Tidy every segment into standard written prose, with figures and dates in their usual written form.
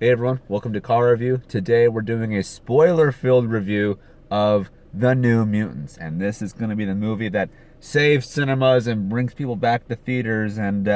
Hey everyone, welcome to Car Review. Today we're doing a spoiler-filled review of The New Mutants, and this is going to be the movie that saves cinemas and brings people back to theaters. And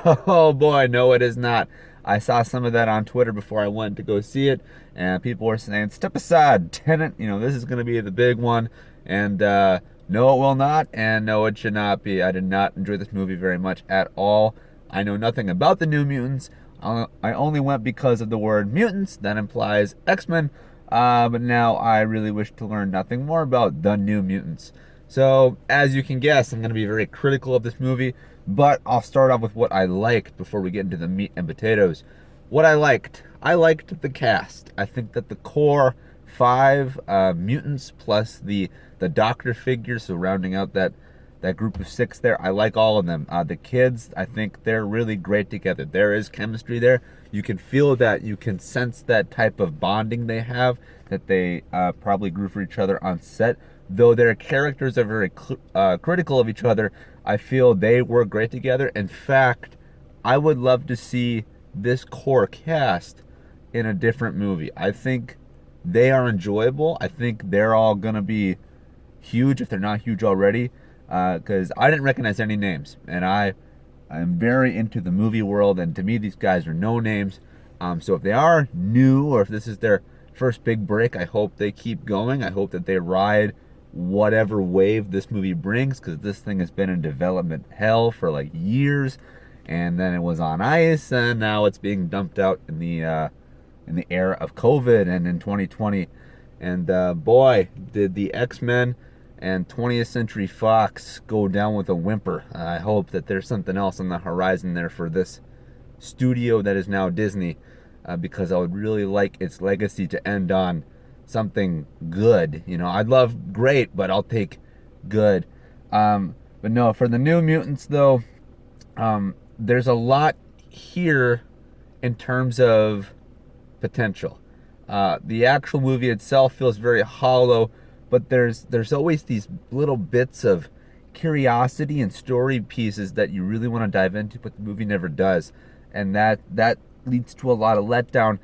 oh boy, no, it is not. I saw some of that on Twitter before I went to go see it, and people were saying, "Step aside, Tenant. This is going to be the big one." And no, it will not, and no, it should not be. I did not enjoy this movie very much at all. I know nothing about The New Mutants. I only went because of the word mutants. That implies X-Men. But now I really wish to learn nothing more about The New Mutants. So, as you can guess, I'm going to be very critical of this movie, but I'll start off with what I liked before we get into the meat and potatoes. What I liked the cast. I think that the core five mutants plus the doctor figures, so rounding out that group of six there, I like all of them. The kids, I think they're really great together. There is chemistry there. You can feel that. You can sense that type of bonding they have, that they probably grew for each other on set. Though their characters are very critical of each other, I feel they work great together. In fact, I would love to see this core cast in a different movie. I think they are enjoyable. I think they're all going to be huge if they're not huge already, because I didn't recognize any names, and I'm very into the movie world, and to me these guys are no names. So if they are new, or if this is their first big break, I hope they keep going. I hope that they ride whatever wave this movie brings, because this thing has been in development hell for like years, and then it was on ice, and now it's being dumped out in the era of COVID and in 2020. And boy, did the X-Men and 20th Century Fox go down with a whimper. I hope that there's something else on the horizon there for this studio that is now Disney, because I would really like its legacy to end on something good. I'd love great, but I'll take good. But no, for the New Mutants though, there's a lot here in terms of potential. The actual movie itself feels very hollow, but there's always these little bits of curiosity and story pieces that you really want to dive into, but the movie never does, and that leads to a lot of letdown.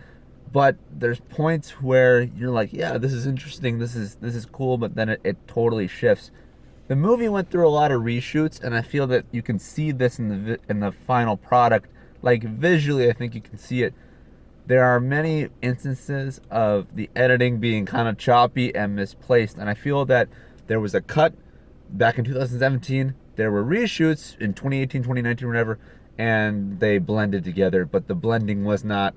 But there's points where you're like, yeah, this is interesting, this is cool, but then it totally shifts. The movie went through a lot of reshoots, and I feel that you can see this in the final product. Like visually, I think you can see it. There are many instances of the editing being kind of choppy and misplaced, and I feel that there was a cut back in 2017. There were reshoots in 2018, 2019, whatever, and they blended together, but the blending was not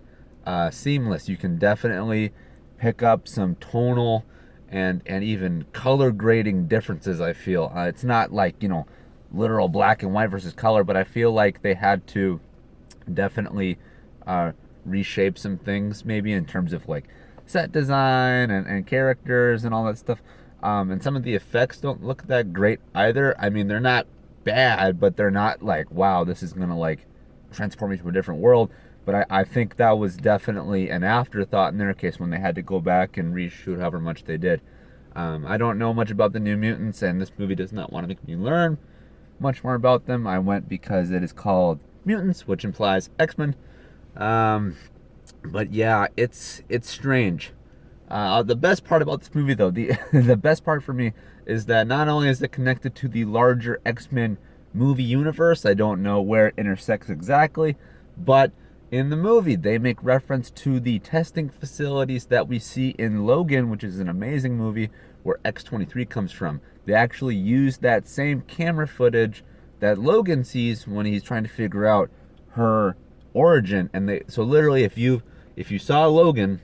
seamless. You can definitely pick up some tonal and even color grading differences, I feel. It's not like, literal black and white versus color, but I feel like they had to definitely reshape some things, maybe in terms of like set design and characters and all that stuff. And some of the effects don't look that great either. I mean, they're not bad, but they're not like, wow, this is gonna like transform me to a different world. But I think that was definitely an afterthought in their case when they had to go back and reshoot however much they did. I don't know much about the New Mutants, and this movie does not want to make me learn much more about them. I went because it is called Mutants, which implies X-Men. But yeah, it's strange. The best part about this movie, though, the best part for me is that not only is it connected to the larger X-Men movie universe, I don't know where it intersects exactly, but in the movie they make reference to the testing facilities that we see in Logan, which is an amazing movie where X-23 comes from. They actually use that same camera footage that Logan sees when he's trying to figure out her origin. And so literally, if you saw Logan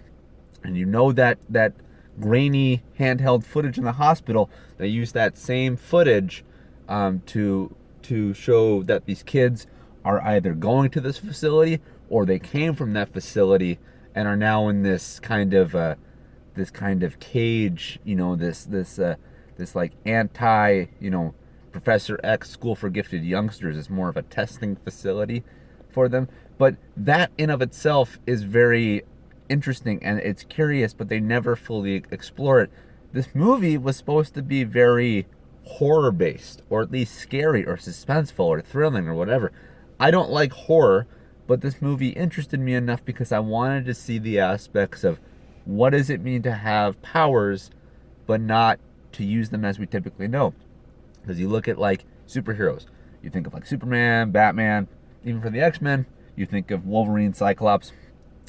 and that grainy handheld footage in the hospital, they use that same footage to show that these kids are either going to this facility or they came from that facility and are now in this kind of cage, this like anti, Professor X School for Gifted Youngsters is more of a testing facility for them. But that in of itself is very interesting and it's curious, but they never fully explore it. This movie was supposed to be very horror based, or at least scary or suspenseful or thrilling or whatever. I don't like horror, But this movie interested me enough because I wanted to see the aspects of what does it mean to have powers, but not to use them as we typically know. Because you look at like superheroes, you think of like Superman, Batman, even for the X-Men, you think of Wolverine, Cyclops,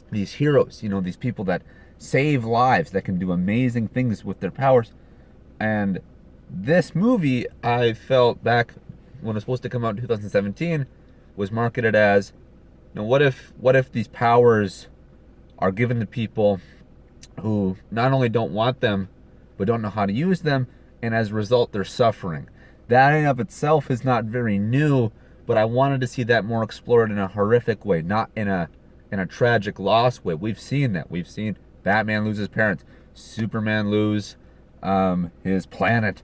these heroes, these people that save lives, that can do amazing things with their powers. And this movie, I felt back when it was supposed to come out in 2017, was marketed as, what if these powers are given to people who not only don't want them, but don't know how to use them, and as a result, they're suffering. That in of itself is not very new, but I wanted to see that more explored in a horrific way, not in a tragic loss way. We've seen that. We've seen Batman lose his parents, Superman lose his planet.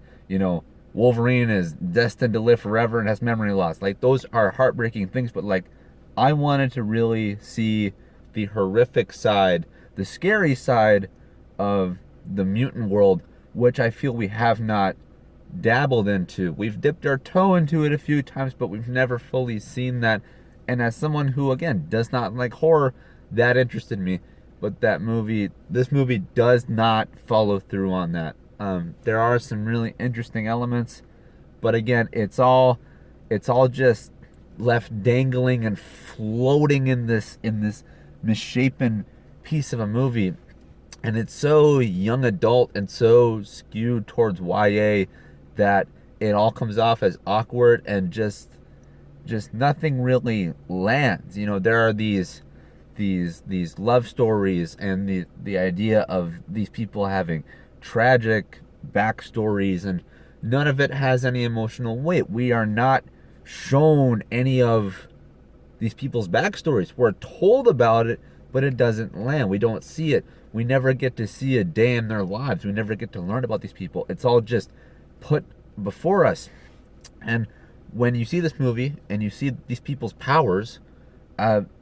Wolverine is destined to live forever and has memory loss. Like, those are heartbreaking things, but like, I wanted to really see the horrific side, the scary side of the mutant world, which I feel we have not dabbled into. We've dipped our toe into it a few times, but we've never fully seen that. And as someone who, again, does not like horror, that interested me. But this movie does not follow through on that. There are some really interesting elements, but again, it's all just left dangling and floating in this misshapen piece of a movie. And it's so young adult and so skewed towards YA that it all comes off as awkward and just nothing really lands. There are these love stories and the idea of these people having tragic backstories, and none of it has any emotional weight. We are not shown any of these people's backstories. We're told about it, but it doesn't land. We don't see it. We never get to see a day in their lives. We never get to learn about these people. It's all just put before us. And when you see this movie and you see these people's powers,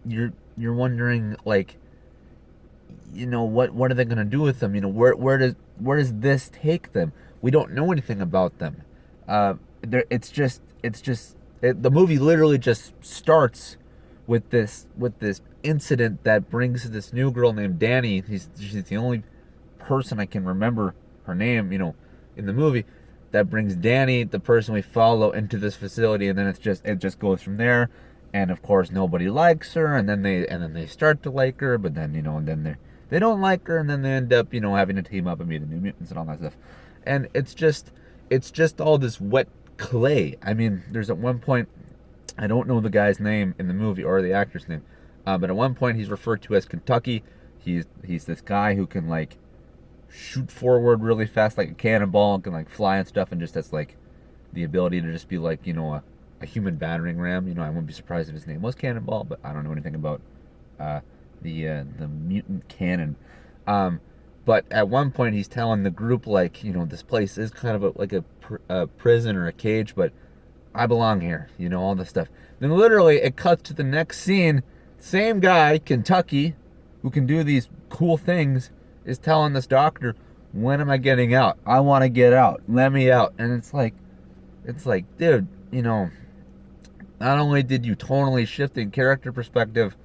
you're wondering, like, what are they gonna do with them? Where does this take them? We don't know anything about them. The movie literally just starts with this incident that brings this new girl named Danny. She's the only person I can remember her name, in the movie, that brings Danny, the person we follow, into this facility, and then it just goes from there. And of course, nobody likes her, and then they start to like her, but then and then they don't like her, and then they end up having to team up and be the New Mutants and all that stuff. And it's just all this wet clay. I mean, there's at one point, I don't know the guy's name in the movie or the actor's name, but at one point he's referred to as Kentucky. He's this guy who can like shoot forward really fast like a cannonball and can like fly and stuff, and just has like the ability to just be like a human battering ram. I wouldn't be surprised if his name was Cannonball, but I don't know anything about the mutant cannon. But at one point he's telling the group, like, this place is kind of like a prison or a cage, but I belong here, all this stuff. Then literally it cuts to the next scene. Same guy, Kentucky, who can do these cool things, is telling this doctor, when am I getting out? I want to get out. Let me out. And it's like, dude, not only did you totally shift in character perspective,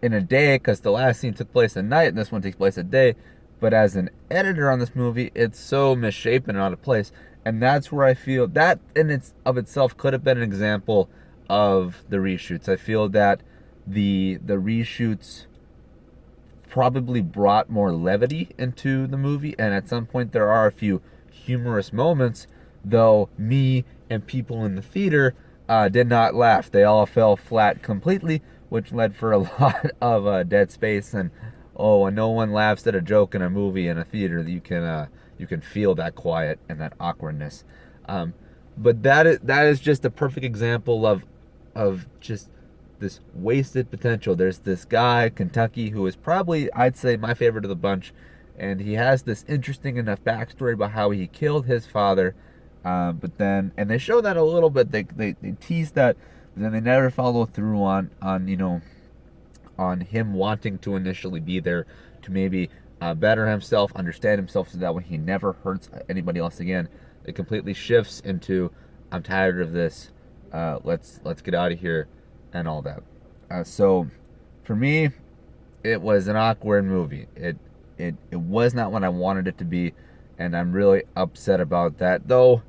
in a day, because the last scene took place at night and this one takes place at day, but as an editor on this movie, it's so misshapen and out of place. And that's where I feel that in itself could have been an example of the reshoots. I feel that the reshoots probably brought more levity into the movie, and at some point there are a few humorous moments, though me and people in the theater did not laugh. They all fell flat completely, which led for a lot of dead space. And when no one laughs at a joke in a movie in a theater, you can feel that quiet and that awkwardness. But that is just a perfect example of just this wasted potential. There's this guy, Kentucky, who is probably, I'd say, my favorite of the bunch, and he has this interesting enough backstory about how he killed his father. But then, and they show that a little bit. They tease that, but then they never follow through on him wanting to initially be there to maybe better himself, understand himself, so that way he never hurts anybody else again. It completely shifts into, I'm tired of this. Let's get out of here, and all that. So for me, it was an awkward movie. It was not what I wanted it to be, and I'm really upset about that. Though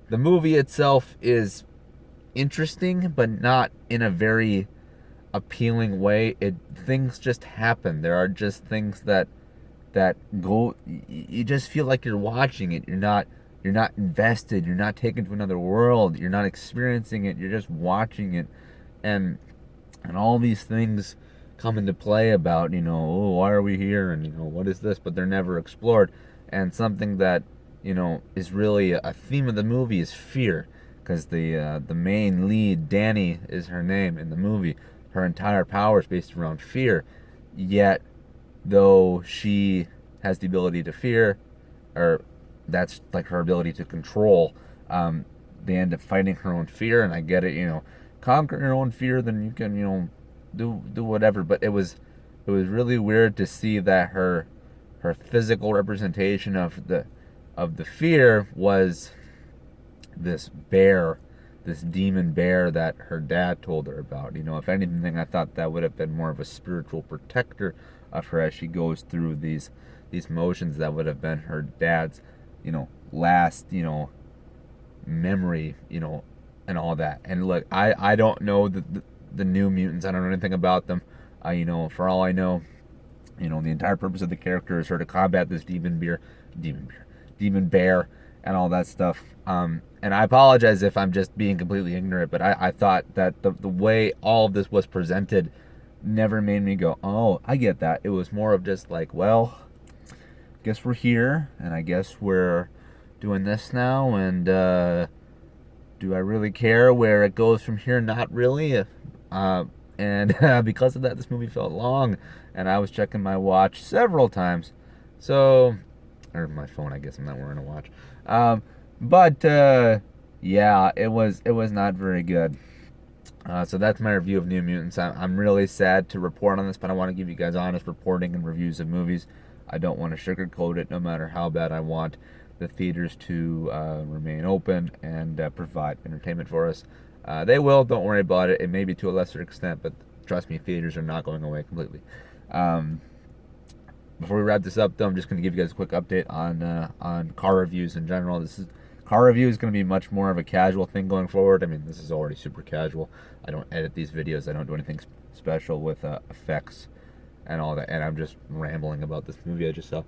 the movie itself is interesting, but not in a very appealing way. Things just happen. There are just things that go. You just feel like you're watching it. You're not invested. You're not taken to another world. You're not experiencing it. You're just watching it, and all these things come into play about, oh, why are we here, and what is this, but they're never explored. And something that is really a theme of the movie is fear, because the main lead, Danny is her name in the movie, her entire power is based around fear. Yet though she has the ability to fear, or that's like her ability to control, they end up fighting her own fear. And I get it, conquer your own fear, then you can do whatever. But it was really weird to see that her physical representation of the fear was this bear, this demon bear that her dad told her about. If anything, I thought that would have been more of a spiritual protector of her as she goes through these motions. That would have been her dad's last memory, and all that. And look, I don't know the New Mutants. I don't know anything about them. For all I know, the entire purpose of the character is her to combat this demon bear, and all that stuff. And I apologize if I'm just being completely ignorant, but I thought that the way all of this was presented never made me go, oh, I get that. It was more of just like, well, guess we're here, and I guess we're doing this now, and do I really care where it goes from here? Not really. And because of that, this movie felt long, and I was checking my watch several times. So, or my phone, I guess I'm not wearing a watch. But yeah, it was not very good. So that's my review of New Mutants. I'm really sad to report on this, but I want to give you guys honest reporting and reviews of movies. I don't want to sugarcoat it, no matter how bad I want the theaters to remain open and provide entertainment for us. They will, don't worry about it. It may be to a lesser extent, but trust me, theaters are not going away completely. Before we wrap this up, though, I'm just going to give you guys a quick update on car reviews in general. Car review is going to be much more of a casual thing going forward. I mean, this is already super casual. I don't edit these videos. I don't do anything special with effects and all that. And I'm just rambling about this movie I just saw.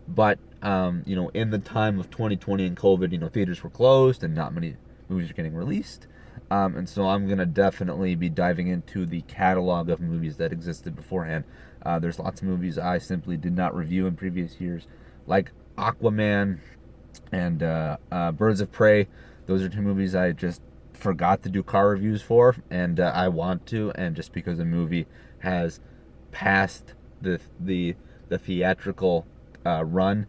But in the time of 2020 and COVID, theaters were closed and not many movies are getting released. And so I'm going to definitely be diving into the catalog of movies that existed beforehand. There's lots of movies I simply did not review in previous years, like Aquaman and Birds of Prey. Those are two movies I just forgot to do car reviews for, and I want to. And just because a movie has passed the theatrical run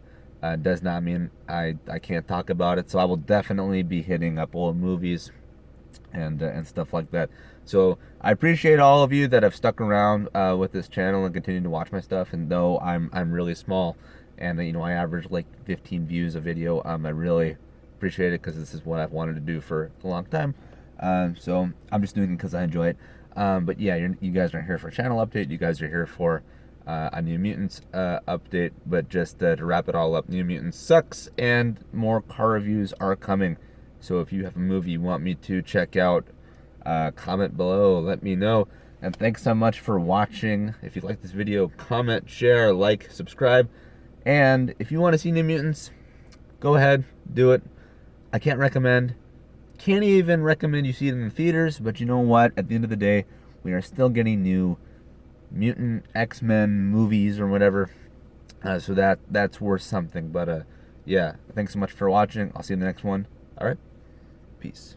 does not mean I can't talk about it. So I will definitely be hitting up old movies and stuff like that. So I appreciate all of you that have stuck around with this channel and continue to watch my stuff. And though I'm really small, and I average like 15 views a video, I really appreciate it, because this is what I've wanted to do for a long time. So I'm just doing it because I enjoy it. But yeah, you guys aren't here for a channel update. You guys are here for a New Mutants update. But just to wrap it all up, New Mutants sucks, and more car reviews are coming. So if you have a movie you want me to check out, comment below, let me know. And thanks so much for watching. If you like this video, comment, share, like, subscribe. And if you want to see New Mutants, go ahead, do it. I can't even recommend you see it in the theaters, but you know what? At the end of the day, we are still getting new Mutant X-Men movies or whatever. So that's worth something. But yeah, thanks so much for watching. I'll see you in the next one. All right, peace.